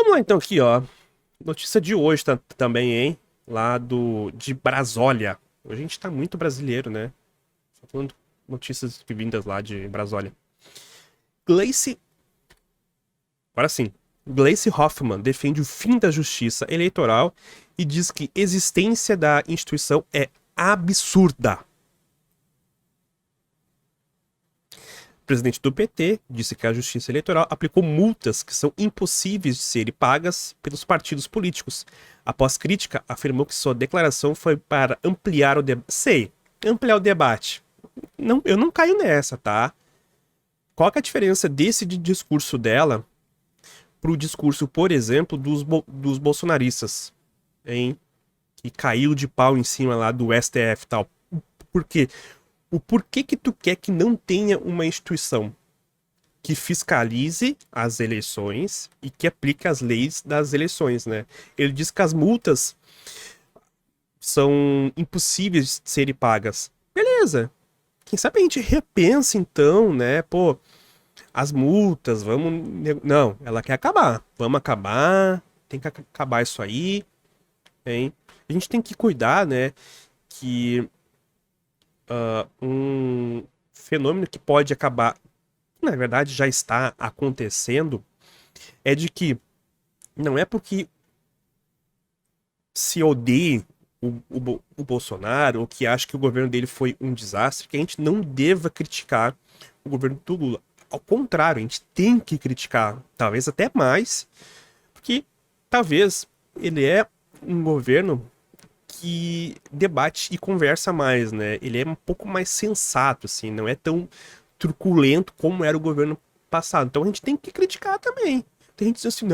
Vamos lá então aqui, ó. Notícia de hoje também, hein? Lá de Brasólia. Hoje a gente tá muito brasileiro, né? Só falando notícias vindas lá de Brasólia. Gleice. Agora sim. Gleice Hoffmann defende o fim da justiça eleitoral e diz que a existência da instituição é absurda. O presidente do PT disse que a Justiça Eleitoral aplicou multas que são impossíveis de serem pagas pelos partidos políticos. Após crítica, afirmou que sua declaração foi para ampliar o debate. Ampliar o debate. Não, eu não caio nessa, tá? Qual que é a diferença desse discurso dela pro discurso, por exemplo, dos bolsonaristas, hein? Que caiu de pau em cima lá do STF e tal. Por quê? O porquê que tu quer que não tenha uma instituição que fiscalize as eleições e que aplique as leis das eleições, né? Ele diz que as multas são impossíveis de serem pagas. Beleza. Quem sabe a gente repensa então, né? Pô, as multas, vamos... Não, ela quer acabar. Vamos acabar, tem que acabar isso aí, hein? A gente tem que cuidar, né? Que um fenômeno que pode acabar, na verdade já está acontecendo, é de que não é porque se odeie o Bolsonaro ou que acha que o governo dele foi um desastre, que a gente não deva criticar o governo do Lula. Ao contrário, a gente tem que criticar, talvez até mais, porque talvez ele é um governo que debate e conversa mais, né? Ele é um pouco mais sensato, assim, não é tão truculento como era o governo passado. Então a gente tem que criticar também. Tem gente que diz assim,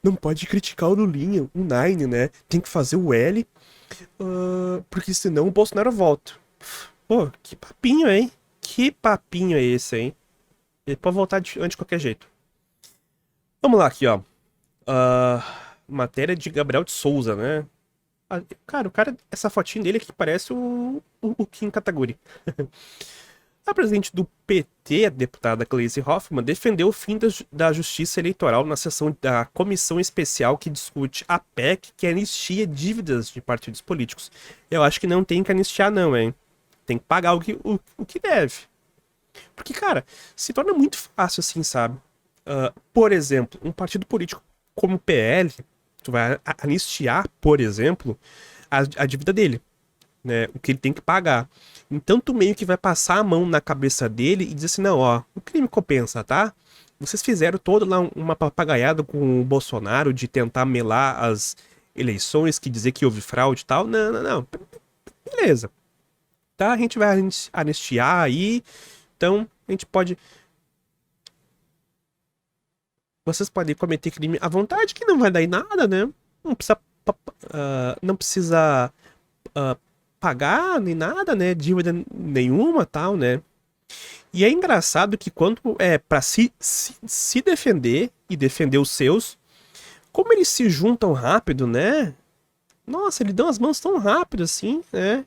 não pode criticar o Lulinha, o Nine, né? Tem que fazer o L, porque senão o Bolsonaro volta. Pô, que papinho, hein? Que papinho é esse, hein? Ele pode voltar antes de qualquer jeito. Vamos lá aqui, ó. Matéria de Gabriel de Souza, né? Cara, essa fotinha dele aqui parece o Kim Kataguiri. A presidente do PT, a deputada Gleisi Hoffmann, defendeu o fim da justiça eleitoral na sessão da comissão especial que discute a PEC, que anistia dívidas de partidos políticos. Eu acho que não tem que anistiar, não, hein? Tem que pagar o que deve. Porque, cara, se torna muito fácil assim, sabe? Por exemplo, um partido político como o PL, tu vai anistiar, por exemplo, a dívida dele, né? O que ele tem que pagar. Então tu meio que vai passar a mão na cabeça dele e dizer assim, não, ó, o crime compensa, tá? Vocês fizeram toda lá uma papagaiada com o Bolsonaro de tentar melar as eleições, que dizer que houve fraude e tal. Não. Beleza. Tá? A gente vai anistiar aí. Então, a gente pode... Vocês podem cometer crime à vontade, que não vai dar em nada, né? Não precisa... não precisa pagar nem nada, né? Dívida nenhuma, tal, né? E é engraçado que quando é pra se defender e defender os seus, como eles se juntam rápido, né? Nossa, eles dão as mãos tão rápido assim, né?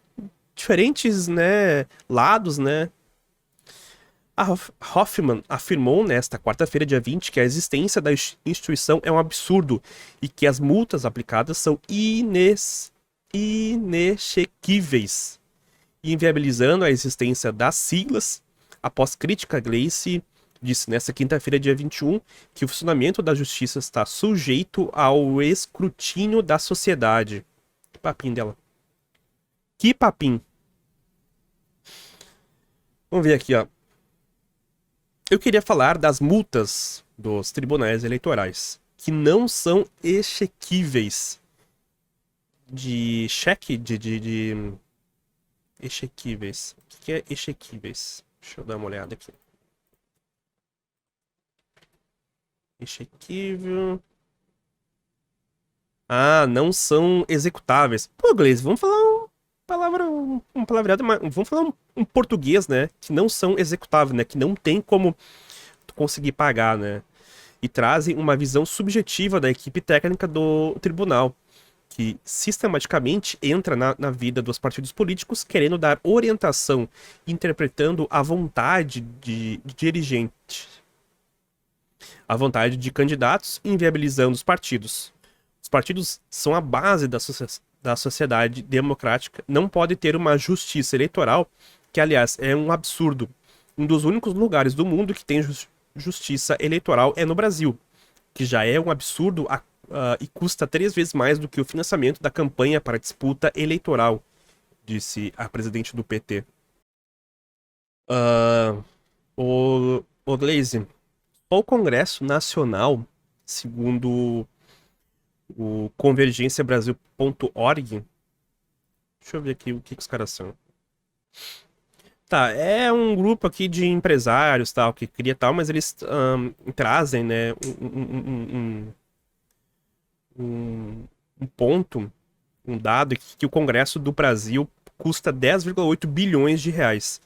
Diferentes, né, lados, né? A Hoffmann afirmou nesta quarta-feira, dia 20, que a existência da instituição é um absurdo e que as multas aplicadas são inexequíveis, inviabilizando a existência das siglas. Após crítica, Gleice disse nesta quinta-feira, dia 21, que o funcionamento da justiça está sujeito ao escrutínio da sociedade. Que papinho dela. Que papinho. Vamos ver aqui, ó. Eu queria falar das multas dos tribunais eleitorais, que não são exequíveis. De cheque, de exequíveis. O que é exequíveis? Deixa eu dar uma olhada aqui. Exequível. Ah, não são executáveis. Pô, Gleice, vamos falar um palavreado, vamos falar um português, né? Que não são executáveis, né? Que não tem como tu conseguir pagar, né? E trazem uma visão subjetiva da equipe técnica do tribunal, que sistematicamente entra na vida dos partidos políticos, querendo dar orientação, interpretando a vontade de dirigente. à vontade de candidatos, inviabilizando os partidos. Os partidos são a base da sociedade democrática, não pode ter uma justiça eleitoral, que, aliás, é um absurdo. Um dos únicos lugares do mundo que tem justiça eleitoral é no Brasil, que já é um absurdo e custa 3 vezes mais do que o financiamento da campanha para a disputa eleitoral, disse a presidente do PT. Ah, o Glaze, só o Congresso Nacional, segundo o convergênciabrasil.org, deixa eu ver aqui o que os caras são. Tá, é um grupo aqui de empresários, tal, que cria tal, mas eles trazem, né, um ponto, um dado que o Congresso do Brasil custa 10,8 bilhões de reais.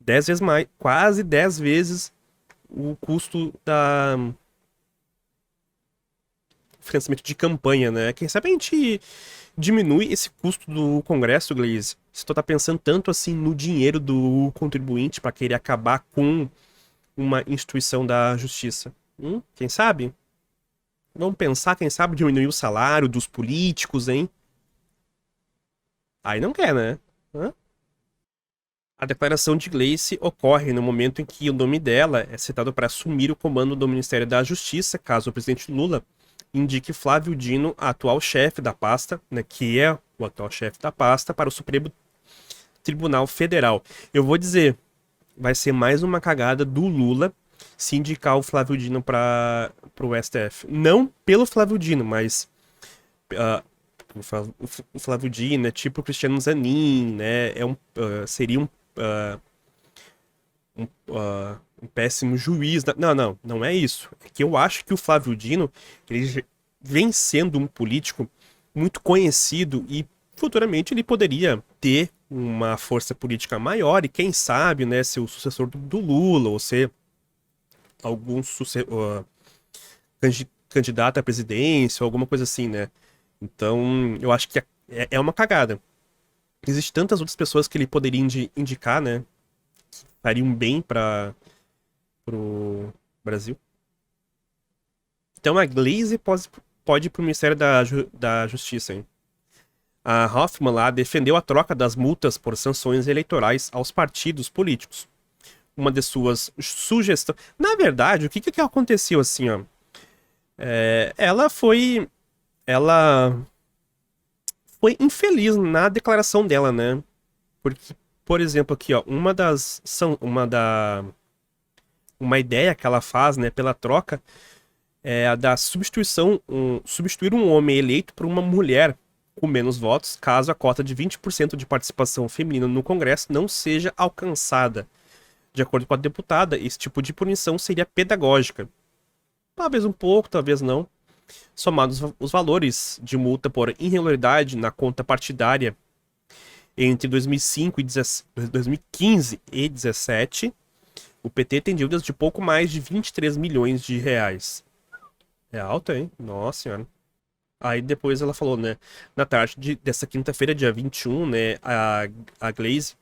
10 vezes mais, quase 10 vezes o custo da financiamento de campanha, né? Quem sabe a gente diminui esse custo do Congresso, Gleisi. Se tu tá pensando tanto assim no dinheiro do contribuinte para querer acabar com uma instituição da justiça. Quem sabe? Vamos pensar, quem sabe, diminuir o salário dos políticos, hein? Aí não quer, né? Hã? A declaração de Gleice ocorre no momento em que o nome dela é citado para assumir o comando do Ministério da Justiça, caso o presidente Lula indique Flávio Dino, atual chefe da pasta, né, que é o atual chefe da pasta, para o Supremo Tribunal Federal. Eu vou dizer, vai ser mais uma cagada do Lula se indicar o Flávio Dino para o STF. Não pelo Flávio Dino, mas o Flávio Dino é tipo o Cristiano Zanin, né? Seria um péssimo juiz. Não é isso. É que eu acho que o Flávio Dino ele vem sendo um político muito conhecido e futuramente ele poderia ter uma força política maior e quem sabe, né, ser o sucessor do Lula ou ser algum candidato à presidência ou alguma coisa assim, né? Então, eu acho que é uma cagada. Existem tantas outras pessoas que ele poderia indicar, né? Que fariam bem para pro Brasil. Então a Glaze pode ir pro Ministério da Justiça, hein? A Hoffmann lá defendeu a troca das multas por sanções eleitorais aos partidos políticos. Uma de suas sugestões. Na verdade, o que aconteceu assim, ó? Ela foi infeliz na declaração dela, né? Porque, por exemplo, aqui, ó, uma ideia que ela faz, né, pela troca é a da substituir um homem eleito por uma mulher com menos votos, caso a cota de 20% de participação feminina no Congresso não seja alcançada. De acordo com a deputada, esse tipo de punição seria pedagógica. Talvez um pouco, talvez não. Somados os valores de multa por irregularidade na conta partidária entre 2005 2015 e 2017, o PT tem dívidas de pouco mais de 23 milhões de reais. É alta, hein? Nossa senhora. Aí depois ela falou, né? Na tarde dessa quinta-feira, dia 21, né? A Glaze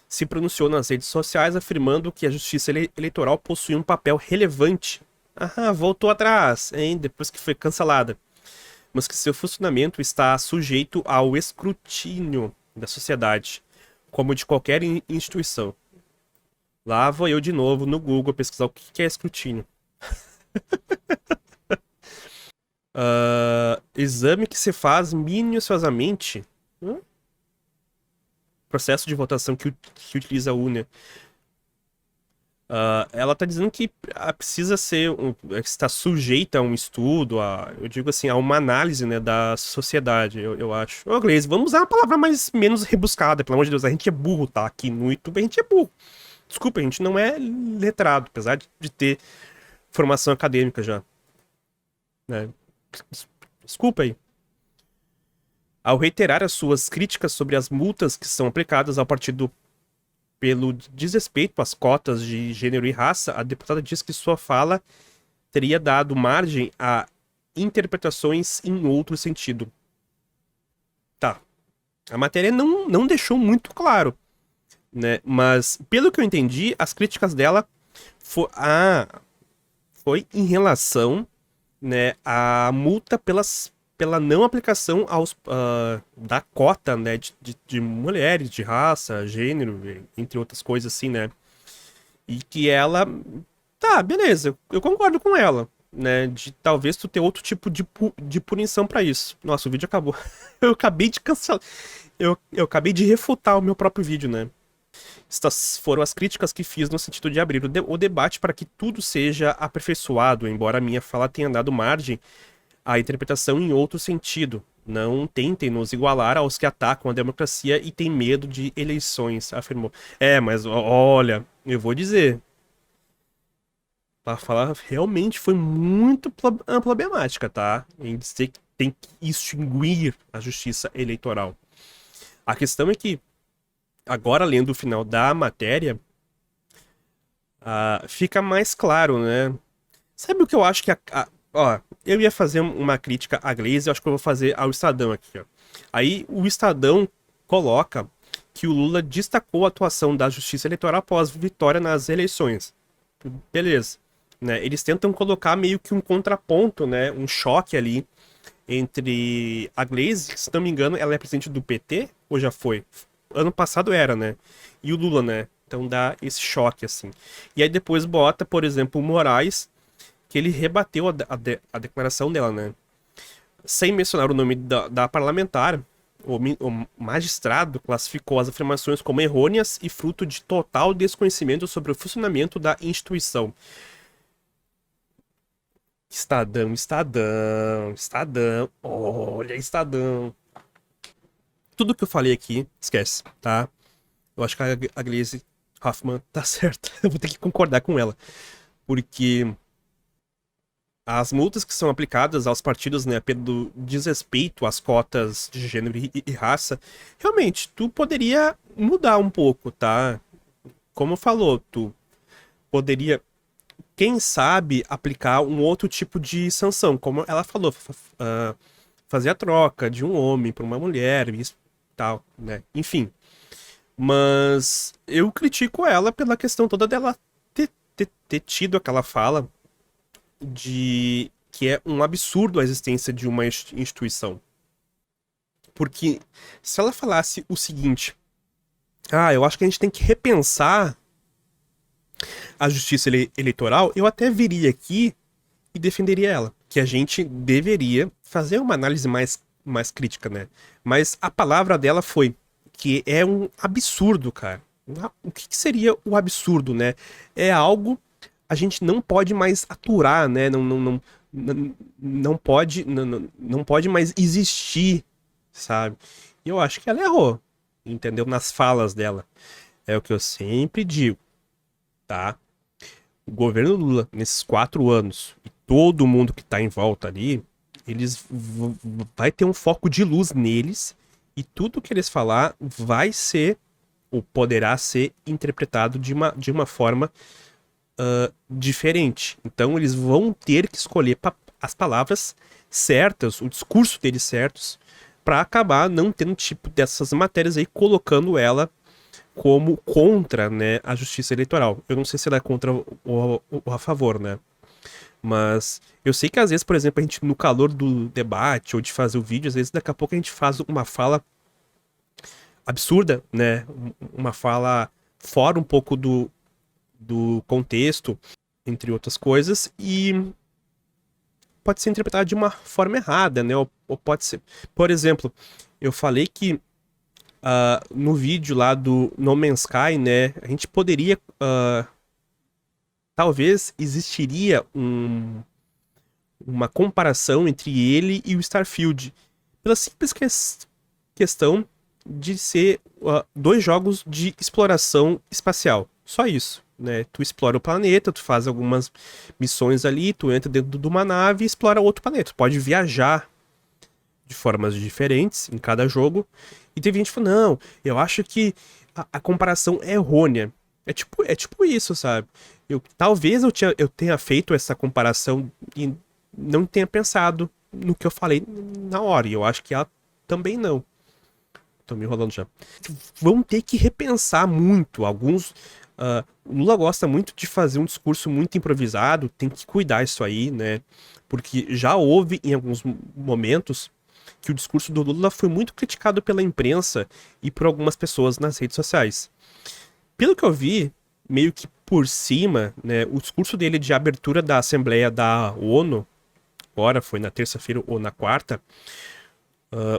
se pronunciou nas redes sociais afirmando que a justiça eleitoral possui um papel relevante. Ah, voltou atrás, hein? Depois que foi cancelada. Mas que seu funcionamento está sujeito ao escrutínio da sociedade, como de qualquer instituição. Lá vou eu de novo no Google pesquisar o que é escrutínio. Exame que se faz minuciosamente. Processo de votação que utiliza a urna. Ela está dizendo que precisa está sujeita a um estudo, eu digo assim, a uma análise, né, da sociedade, eu acho. Ô, Gleice, vamos usar uma palavra menos rebuscada, pelo amor de Deus. A gente é burro, tá? Aqui no YouTube a gente é burro. Desculpa, a gente não é letrado, apesar de ter formação acadêmica já. Né? Desculpa aí. Ao reiterar as suas críticas sobre as multas que são aplicadas ao partido pelo desrespeito às cotas de gênero e raça, a deputada diz que sua fala teria dado margem a interpretações em outro sentido. Tá. A matéria não deixou muito claro, né? Mas, pelo que eu entendi, as críticas dela foi em relação, né, à multa pela não aplicação da cota, né, de mulheres, de raça, gênero, entre outras coisas assim, né? E que ela, tá, beleza, eu concordo com ela, né, de talvez tu ter outro tipo de punição pra isso. Nossa, o vídeo acabou. Eu acabei de cancelar, eu acabei de refutar o meu próprio vídeo, né? Estas foram as críticas que fiz no sentido de abrir o debate para que tudo seja aperfeiçoado, embora a minha fala tenha dado margem à interpretação em outro sentido. Não tentem nos igualar aos que atacam a democracia e têm medo de eleições, afirmou. Mas olha, eu vou dizer, a fala realmente foi muito problemática, tá? Em dizer que tem que extinguir a justiça eleitoral. A questão é que, agora lendo o final da matéria, fica mais claro, né? Sabe o que eu acho que ó, eu ia fazer uma crítica à Glaze, eu acho que eu vou fazer ao Estadão aqui, ó. Aí o Estadão coloca que o Lula destacou a atuação da Justiça Eleitoral após vitória nas eleições. Beleza, né? Eles tentam colocar meio que um contraponto, né? Um choque ali entre a Glaze, que, se não me engano, ela é presidente do PT, ou já foi? Ano passado era, né? E o Lula, né? Então dá esse choque, assim. E aí depois bota, por exemplo, o Moraes, que ele rebateu a declaração dela, né? Sem mencionar o nome da parlamentar, o magistrado classificou as afirmações como errôneas e fruto de total desconhecimento sobre o funcionamento da instituição. Estadão, Estadão, Estadão, olha, Estadão. Tudo que eu falei aqui, esquece, tá? Eu acho que a Gleisi Hoffmann tá certa. Eu vou ter que concordar com ela. Porque as multas que são aplicadas aos partidos, né, pelo desrespeito às cotas de gênero e raça, realmente, tu poderia mudar um pouco, tá? Como falou, tu poderia, quem sabe, aplicar um outro tipo de sanção, como ela falou, fazer a troca de um homem por uma mulher e tal, né? Enfim. Mas eu critico ela pela questão toda dela ter tido aquela fala de que é um absurdo a existência de uma instituição. Porque se ela falasse o seguinte, eu acho que a gente tem que repensar a justiça eleitoral, eu até viria aqui e defenderia ela. Que a gente deveria fazer uma análise mais crítica, né? Mas a palavra dela foi que é um absurdo, cara. O que seria o absurdo, né? É algo a gente não pode mais aturar, né? Não pode, não pode mais existir, sabe? E eu acho que ela errou, entendeu? Nas falas dela. É o que eu sempre digo, tá? O governo Lula, nesses 4 anos, e todo mundo que tá em volta ali, eles vai ter um foco de luz neles, e tudo que eles falar vai ser, ou poderá ser, interpretado de uma forma diferente. Então eles vão ter que escolher as palavras certas, o discurso deles certos, para acabar não tendo tipo dessas matérias aí, colocando ela como contra, né, a justiça eleitoral. Eu não sei se ela é contra ou a favor, né? Mas eu sei que às vezes, por exemplo, a gente, no calor do debate ou de fazer o vídeo, às vezes daqui a pouco a gente faz uma fala absurda, né? Uma fala fora um pouco do contexto, entre outras coisas, e pode ser interpretado de uma forma errada, né? Ou pode ser... Por exemplo, eu falei que no vídeo lá do No Man's Sky, né? A gente poderia... talvez existiria uma comparação entre ele e o Starfield. Pela simples questão de ser 2 jogos de exploração espacial. Só isso, né? Tu explora o planeta, tu faz algumas missões ali, tu entra dentro de uma nave e explora outro planeta. Tu pode viajar de formas diferentes em cada jogo. E teve gente que falou, não, eu acho que a comparação é errônea. É tipo isso, sabe? Talvez eu tenha feito essa comparação e não tenha pensado no que eu falei na hora. E eu acho que ela também não. Tô me enrolando já. Vão ter que repensar muito. Alguns O Lula gosta muito de fazer um discurso muito improvisado, tem que cuidar isso aí, né? Porque já houve em alguns momentos que o discurso do Lula foi muito criticado pela imprensa e por algumas pessoas nas redes sociais. Pelo que eu vi, meio que por cima, né, o discurso dele de abertura da Assembleia da ONU, agora foi na terça-feira ou na quarta,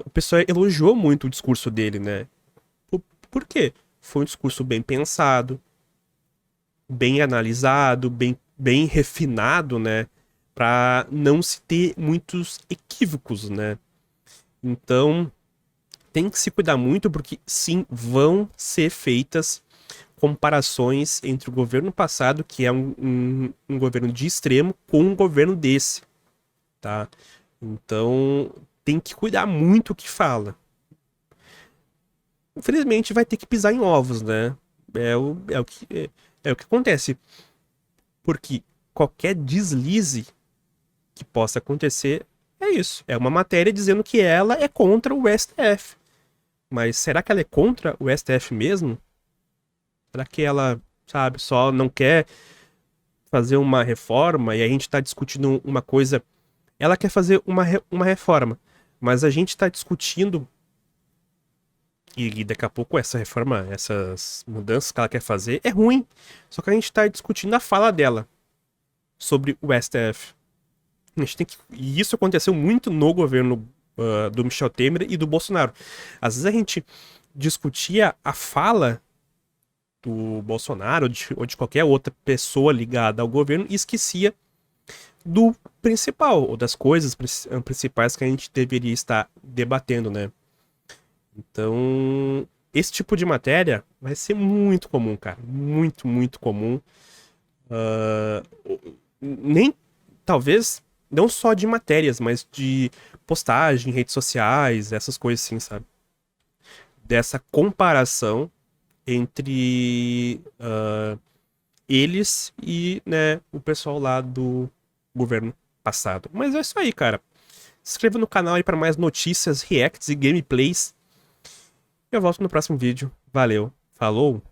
o pessoal elogiou muito o discurso dele, né? Por quê? Foi um discurso bem pensado, bem analisado, bem refinado, né? Para não se ter muitos equívocos, né? Então, tem que se cuidar muito porque sim, vão ser feitas comparações entre o governo passado, que é um governo de extremo, com um governo desse, tá? Então, tem que cuidar muito o que fala. Infelizmente, vai ter que pisar em ovos, né? É o que acontece. Porque qualquer deslize que possa acontecer é isso. É uma matéria dizendo que ela é contra o STF. Mas será que ela é contra o STF mesmo? Será que ela, sabe, só não quer fazer uma reforma e a gente está discutindo uma coisa. Ela quer fazer uma reforma, mas a gente está discutindo. E daqui a pouco essa reforma, essas mudanças que ela quer fazer é ruim. Só que a gente está discutindo a fala dela sobre o STF. A gente tem que... E isso aconteceu muito no governo do Michel Temer e do Bolsonaro. Às vezes a gente discutia a fala do Bolsonaro ou de qualquer outra pessoa ligada ao governo e esquecia do principal, ou das coisas principais que a gente deveria estar debatendo, né? Então, esse tipo de matéria vai ser muito comum, cara. Muito, muito comum. Nem, talvez, não só de matérias, mas de postagem, redes sociais, essas coisas assim, sabe? Dessa comparação entre eles e, né, o pessoal lá do governo passado. Mas é isso aí, cara. Se inscreva no canal aí para mais notícias, reacts e gameplays. Eu volto no próximo vídeo. Valeu, falou!